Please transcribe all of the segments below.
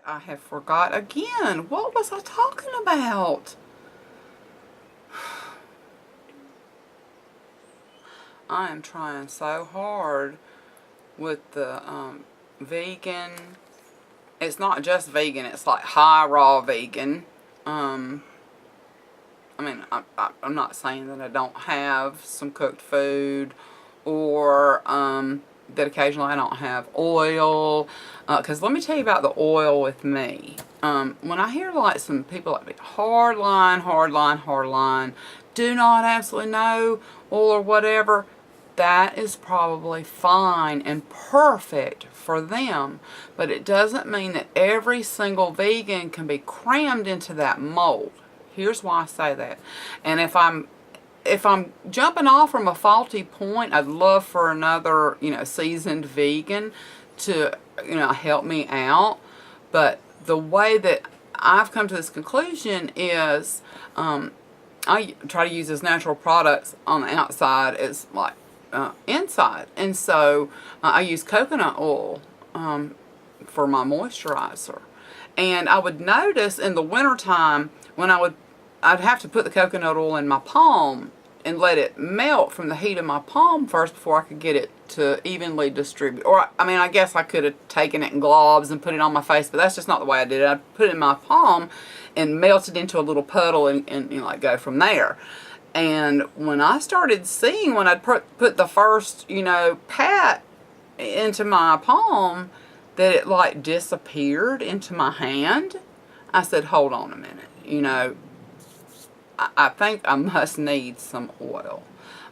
I have forgot again. What was I talking about? I am trying so hard with the vegan. It's not just vegan, it's like high raw vegan. I mean, I'm not saying that I don't have some cooked food, or that occasionally I don't have oil. Because let me tell you about the oil with me. When I hear like some people like hard line, do not absolutely no oil or whatever, that is probably fine and perfect for them. But it doesn't mean that every single vegan can be crammed into that mold. Here's why I say that. And if I'm jumping off from a faulty point, I'd love for another, seasoned vegan to, help me out. But the way that I've come to this conclusion is I try to use as natural products on the outside as like inside. And so I use coconut oil for my moisturizer. And I would notice in the wintertime when I'd have to put the coconut oil in my palm and let it melt from the heat of my palm first before I could get it to evenly distribute. Or, I mean, I guess I could have taken it in globs and put it on my face, but that's just not the way I did it. I put it in my palm and melted into a little puddle and like go from there. And when I started seeing, when I'd put the first, pat into my palm, that it like disappeared into my hand, I said, hold on a minute, I think I must need some oil.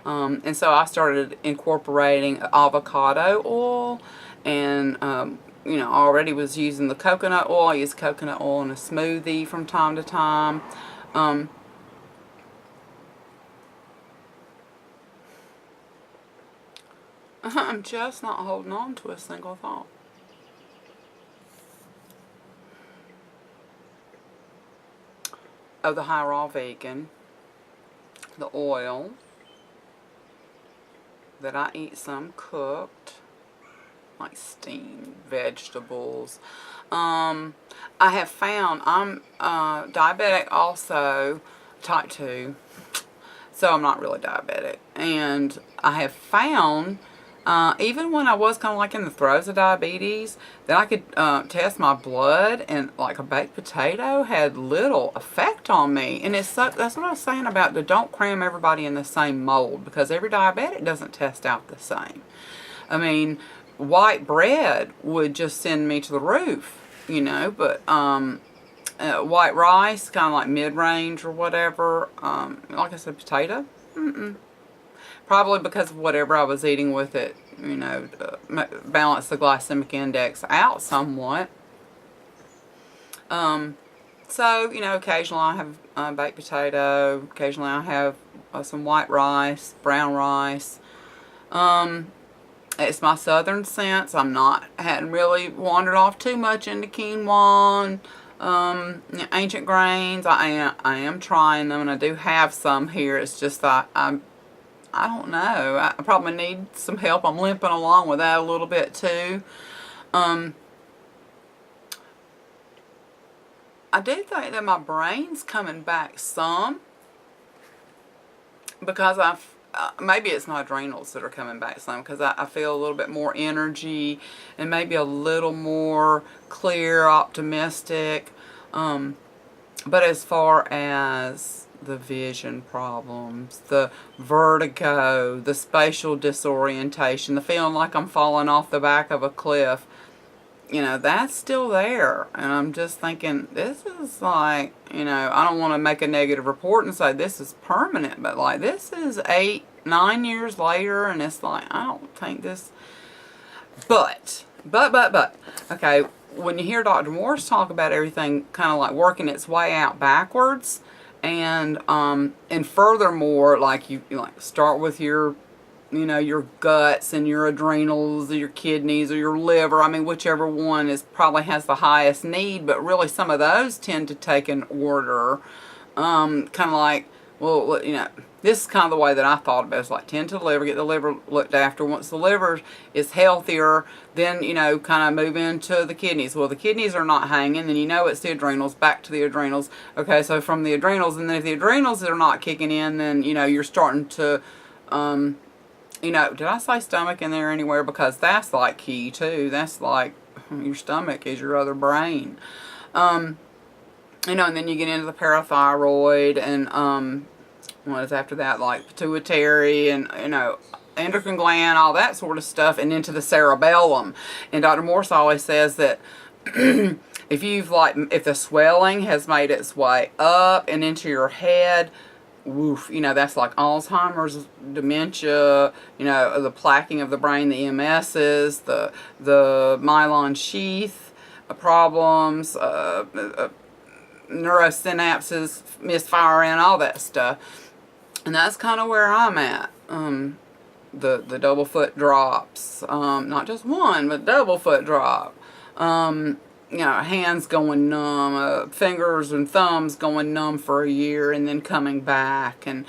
And so I started incorporating avocado oil, and I already was using the coconut oil. I use coconut oil in a smoothie from time to time. I'm just not holding on to a single thought. Oh, the high raw vegan, the oil, that I eat some cooked, like steamed vegetables. I have found, I'm diabetic also, type 2, so I'm not really diabetic. And I have found, even when I was kind of like in the throes of diabetes, that I could test my blood, and like a baked potato had little effect on me. And that's what I was saying about don't cram everybody in the same mold, because every diabetic doesn't test out the same. I mean, white bread would just send me to the roof, but white rice, kind of like mid-range or whatever, like I said, potato, probably because of whatever I was eating with it, balance the glycemic index out somewhat. So, occasionally I have baked potato, occasionally I have some white rice, brown rice. It's my southern sense. Hadn't really wandered off too much into quinoa and ancient grains. I am trying them, and I do have some here. It's just that I don't know. I probably need some help. I'm limping along with that a little bit too. I do think that my brain's coming back some, because maybe it's my adrenals that are coming back some, because I feel a little bit more energy and maybe a little more clear, optimistic. But as far as the vision problems, the vertigo, the spatial disorientation, the feeling like I'm falling off the back of a cliff, that's still there. And I'm just thinking, this is like, I don't want to make a negative report and say this is permanent, but like this is 8-9 years later, and it's like, I don't think this, but, okay, when you hear Dr. Morse talk about everything kind of like working its way out backwards, and furthermore, like you like start with your, your guts and your adrenals or your kidneys or your liver. I mean, whichever one probably has the highest need, but really some of those tend to take an order. Kind of like, well, this is kind of the way that I thought about it. It's like tend to the liver, get the liver looked after. Once the liver is healthier, then, you know, kind of move into the kidneys. Well, the kidneys are not hanging, then you know it's the adrenals, back to the adrenals. Okay, so from the adrenals, and then if the adrenals are not kicking in, then, you know, you're starting to, you know, did I say stomach in there anywhere? Because that's like key too. That's like your stomach is your other brain. You know, and then you get into the parathyroid and, what is after that? Like pituitary and, you know, endocrine gland, all that sort of stuff, and into the cerebellum. And Dr. Morse always says that if the swelling has made its way up and into your head, woof, you know, that's like Alzheimer's, dementia, you know, the plaquing of the brain, the MSs, the myelin sheath problems, neurosynapses misfiring, all that stuff. And that's kind of where I'm at. The double foot drops, not just one, but double foot drop. You know, hands going numb, fingers and thumbs going numb for a year and then coming back, and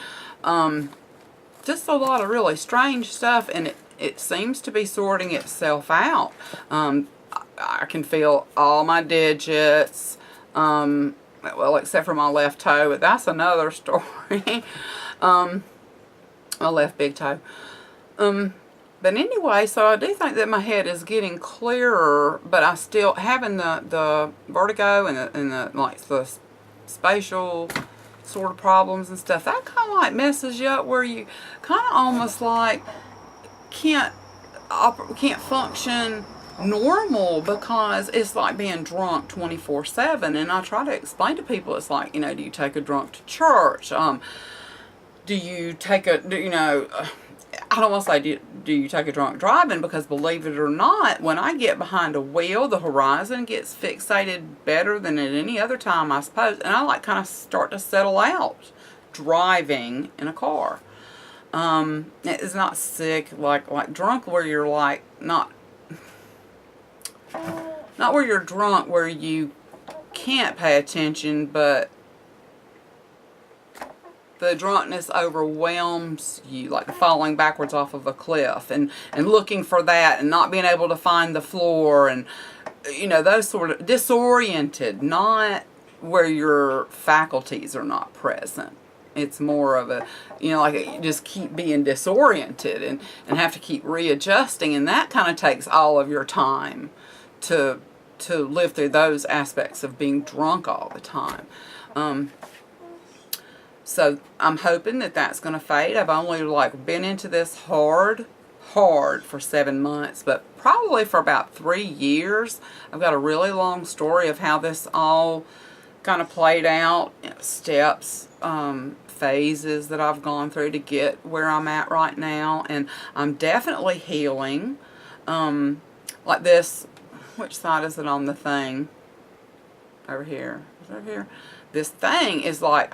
just a lot of really strange stuff, and it seems to be sorting itself out. I can feel all my digits, well, except for my left toe, but that's another story. My left big toe. But anyway, so I do think that my head is getting clearer, but I still having the vertigo and the like the spatial sort of problems and stuff. That kind of like messes you up, where you kind of almost like can't function normal, because it's like being drunk 24/7. And I try to explain to people, it's like, you know, do you take a drunk to church? Do you take a, you know, I don't want to say do you take a drunk driving, because believe it or not, when I get behind a wheel, the horizon gets fixated better than at any other time, I suppose. And I like kind of start to settle out driving in a car. It's not sick like drunk, where you're like not where you're drunk where you can't pay attention, but the drunkenness overwhelms you, like falling backwards off of a cliff and looking for that and not being able to find the floor, and, you know, those sort of disoriented, not where your faculties are not present. It's more of a, you know, like you just keep being disoriented and have to keep readjusting, and that kind of takes all of your time to live through those aspects of being drunk all the time. So I'm hoping that that's going to fade. I've only like been into this hard for 7 months, but probably for about 3 years. I've got a really long story of how this all kind of played out, you know, steps, phases that I've gone through to get where I'm at right now, and I'm definitely healing. Like this, which side is it on the thing? Over here. Is it over here? This thing is like,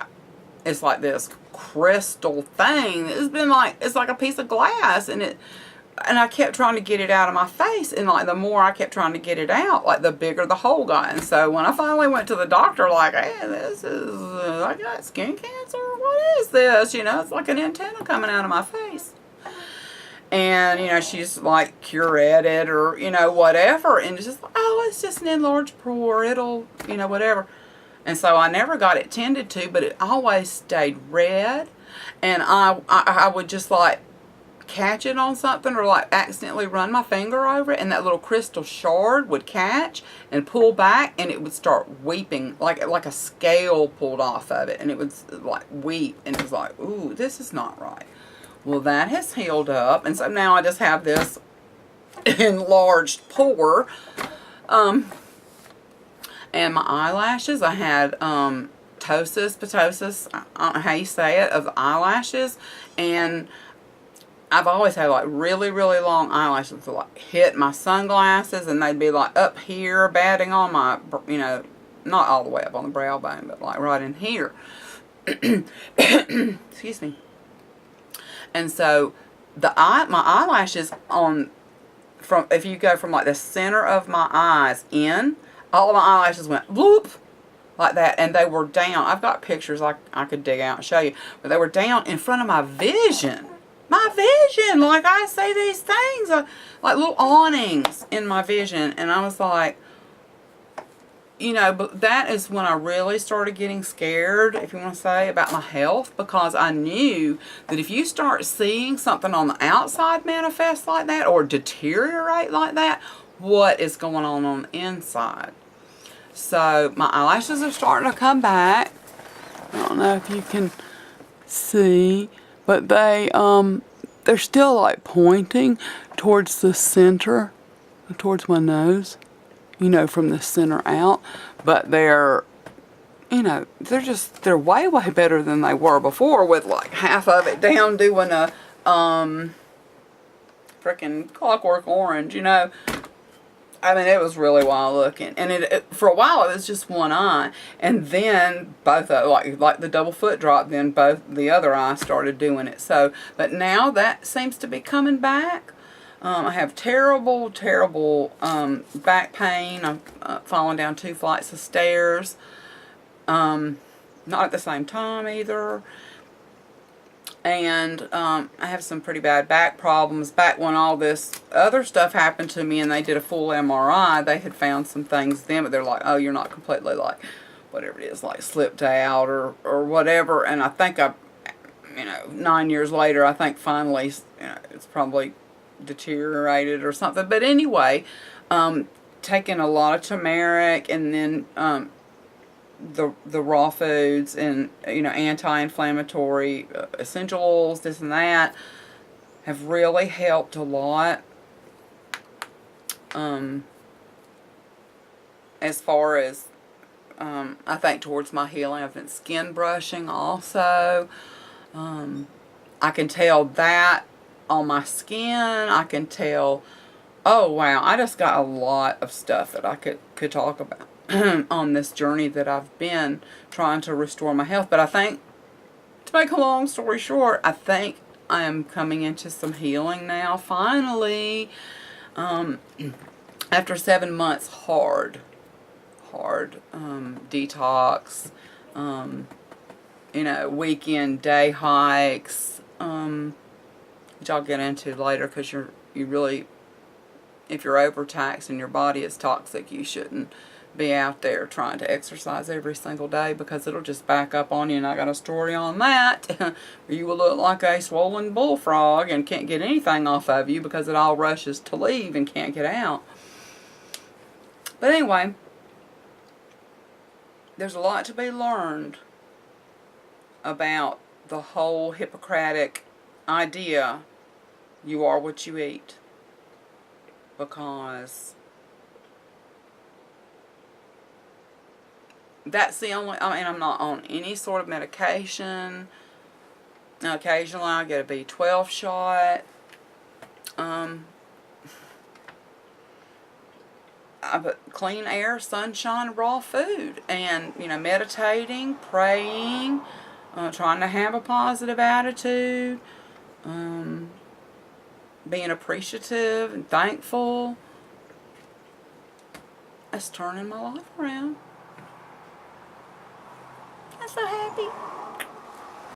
it's like this crystal thing. It's been like, it's like a piece of glass, and I kept trying to get it out of my face, and like the more I kept trying to get it out, like the bigger the hole got. And so when I finally went to the doctor, like, hey, this is, I got skin cancer, what is this? You know, it's like an antenna coming out of my face. And, you know, she's like, cure it, or, you know, whatever. And it's just like, oh, it's just an enlarged pore, it'll, you know, whatever. And so I never got it tended to, but it always stayed red. And I would just like catch it on something, or like accidentally run my finger over it, and that little crystal shard would catch and pull back, and it would start weeping, like a scale pulled off of it, and it would like weep, and it was like, ooh, this is not right. Well, that has healed up, and so now I just have this enlarged pore. And my eyelashes, I had ptosis, I don't know how you say it, of the eyelashes. And I've always had like really, really long eyelashes to like hit my sunglasses, and they'd be like up here, batting on my, you know, not all the way up on the brow bone, but like right in here. Excuse me. And so my eyelashes if you go from like the center of my eyes in, all of my eyelashes went bloop, like that, and they were down. I've got pictures I could dig out and show you, but they were down in front of my vision. My vision, like I see these things, like little awnings in my vision, and I was like, you know, but that is when I really started getting scared, if you want to say, about my health, because I knew that if you start seeing something on the outside manifest like that or deteriorate like that, what is going on the inside? So my eyelashes are starting to come back. I don't know if you can see, but they're still like pointing towards the center, towards my nose, you know, from the center out, but they're, you know, they're way better than they were before, with like half of it down doing a freaking Clockwork Orange, you know. I mean, it was really wild looking, and it for a while it was just one eye, and then both like the double foot drop, then both the other eye started doing it. So, but now that seems to be coming back. I have terrible back pain. I'm falling down 2 flights of stairs, not at the same time either. And I have some pretty bad back problems. Back when all this other stuff happened to me and they did a full MRI, they had found some things then, but they're like, oh, you're not completely, like, whatever it is, like slipped out or whatever. And I think you know, 9 years later, I think finally, you know, it's probably deteriorated or something. But anyway, taking a lot of turmeric, and then the raw foods, and, you know, anti-inflammatory essential oils, this and that, have really helped a lot. As far as I think towards my healing, I've been skin brushing also. I can tell that on my skin. I can tell, oh wow, I just got a lot of stuff that I could talk about on this journey that I've been trying to restore my health. But I think, to make a long story short, I think I am coming into some healing now, finally, after 7 months hard detox, you know, weekend day hikes, which I'll get into later, because you really, if you're overtaxed and your body is toxic, you shouldn't be out there trying to exercise every single day, because it'll just back up on you, and I got a story on that. You will look like a swollen bullfrog and can't get anything off of you because it all rushes to leave and can't get out. But anyway, there's a lot to be learned about the whole Hippocratic idea, you are what you eat, because that's the only, I mean, I'm not on any sort of medication. Now, occasionally I get a B12 shot. But clean air, sunshine, raw food, and, you know, meditating, praying, trying to have a positive attitude, being appreciative and thankful. That's turning my life around. I'm so happy.